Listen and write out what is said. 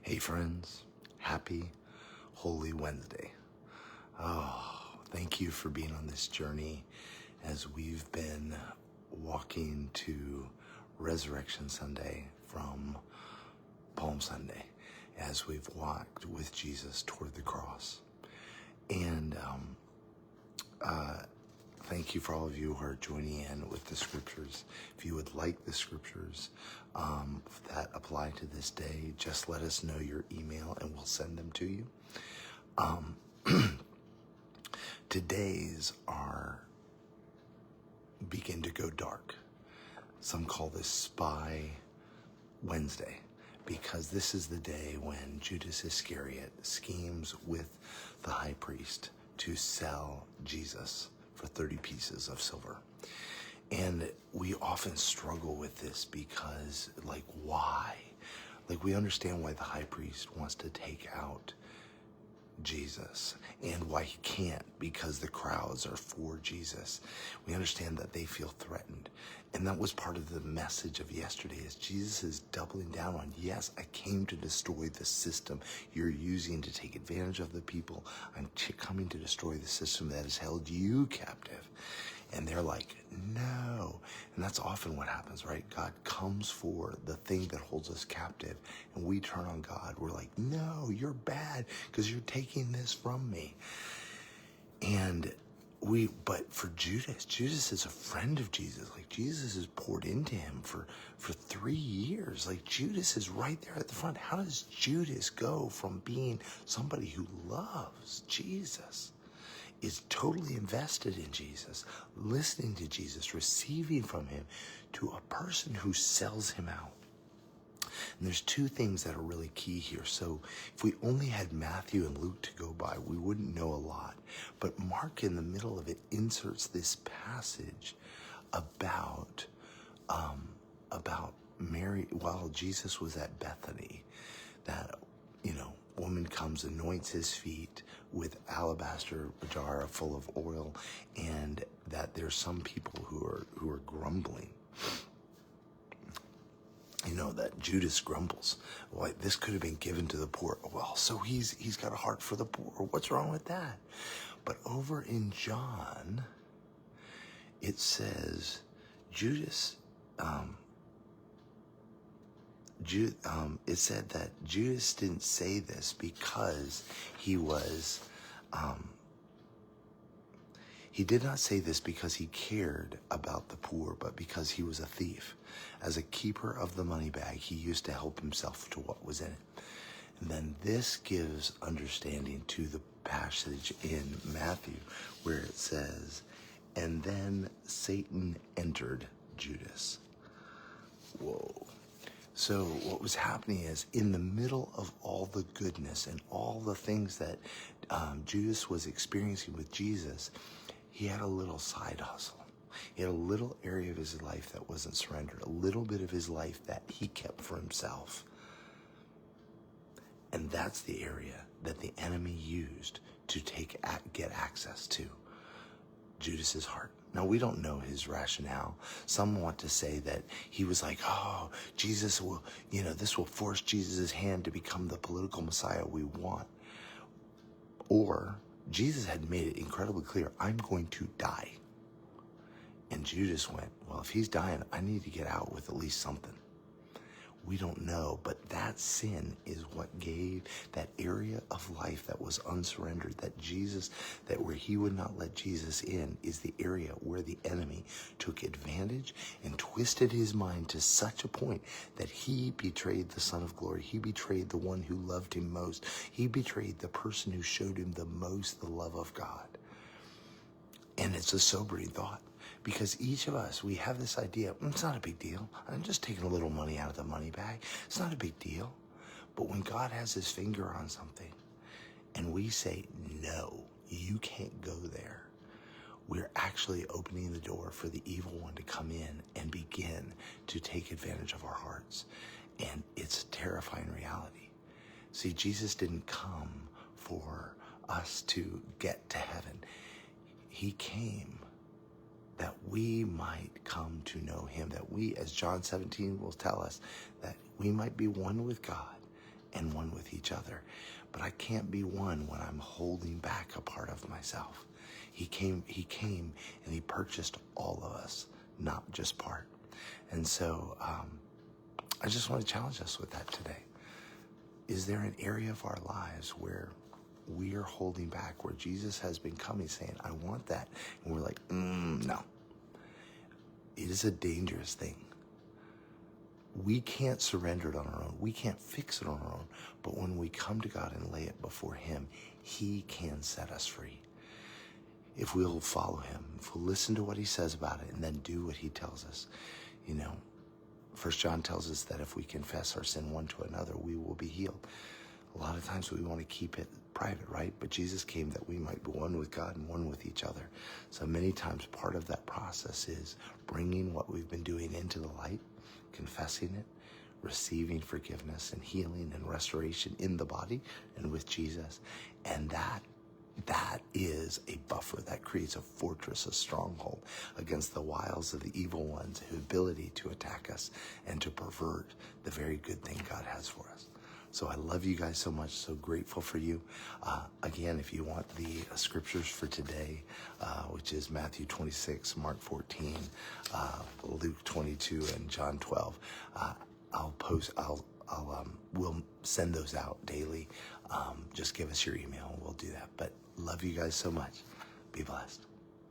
Hey friends, happy Holy Wednesday. Oh, thank you for being on this journey as we've been walking to Resurrection Sunday from Palm Sunday, as we've walked with Jesus toward the cross. And thank you for all of you who are joining in with the scriptures. If you would like the scriptures that apply to this day, just let us know your email and we'll send them to you. Today's are begin to go dark. Some call this Spy Wednesday, because this is the day when Judas Iscariot schemes with the high priest to sell Jesus for 30 pieces of silver. And we often struggle with this because, why? We understand why the high priest wants to take out Jesus and why he can't, because the crowds are for Jesus. We understand that they feel threatened. And that was part of the message of yesterday, is Jesus is doubling down on, yes, I came to destroy the system you're using to take advantage of the people. I'm coming to destroy the system that has held you captive. And they're like, no. And that's often what happens, right? God comes for the thing that holds us captive, and we turn on God. We're like, no, you're bad because you're taking this from me. But for Judas is a friend of Jesus. Jesus is poured into him for 3 years. Judas is right there at the front. How does Judas go from being somebody who loves Jesus, is totally invested in Jesus, listening to Jesus, receiving from him, to a person who sells him out? And there's two things that are really key here. So if we only had Matthew and Luke to go by, we wouldn't know a lot. But Mark, in the middle of it, inserts this passage about Mary while Jesus was at Bethany. That, woman comes, anoints his feet with alabaster jar full of oil, and that there's some people who are grumbling. That Judas grumbles. This could have been given to the poor. Well, so he's got a heart for the poor. What's wrong with that? But over in John, it says Judas. It said that Judas didn't say this because he was. He did not say this because he cared about the poor, but because he was a thief. As a keeper of the money bag, he used to help himself to what was in it. And then this gives understanding to the passage in Matthew where it says, and then Satan entered Judas. Whoa. So what was happening is, in the middle of all the goodness and all the things that Judas was experiencing with Jesus, he had a little side hustle. He had a little area of his life that wasn't surrendered, a little bit of his life that he kept for himself. And that's the area that the enemy used to get access to Judas's heart. Now, we don't know his rationale. Some want to say that he was like, oh, Jesus will, this will force Jesus' hand to become the political Messiah we want. Or Jesus had made it incredibly clear, I'm going to die. And Judas went, well, if he's dying, I need to get out with at least something. We don't know, but that sin is what gave that area of life that was unsurrendered, that where he would not let Jesus in, is the area where the enemy took advantage and twisted his mind to such a point that he betrayed the Son of Glory. He betrayed the one who loved him most. He betrayed the person who showed him the most the love of God. And it's a sobering thought. Because each of us, we have this idea, it's not a big deal. I'm just taking a little money out of the money bag. It's not a big deal. But when God has his finger on something and we say, no, you can't go there, we're actually opening the door for the evil one to come in and begin to take advantage of our hearts. And it's a terrifying reality. See, Jesus didn't come for us to get to heaven. He came that we might come to know him, that we, as John 17 will tell us, that we might be one with God and one with each other. But I can't be one when I'm holding back a part of myself. He came and he purchased all of us, not just part. And so I just want to challenge us with that today. Is there an area of our lives where we are holding back, where Jesus has been coming saying, I want that. And we're like, no. It is a dangerous thing. We can't surrender it on our own. We can't fix it on our own. But when we come to God and lay it before him, he can set us free. If we'll follow him, if we'll listen to what he says about it and then do what he tells us. You know, 1 John tells us that if we confess our sin one to another, we will be healed. A lot of times we want to keep it private, right? But Jesus came that we might be one with God and one with each other. So many times part of that process is bringing what we've been doing into the light, confessing it, receiving forgiveness and healing and restoration in the body and with Jesus. And that is a buffer that creates a fortress, a stronghold against the wiles of the evil ones, whose ability to attack us and to pervert the very good thing God has for us. So I love you guys so much. So grateful for you. Again, if you want the scriptures for today, which is Matthew 26, Mark 14, Luke 22, and John 12, we'll send those out daily. Just give us your email and we'll do that. But love you guys so much. Be blessed.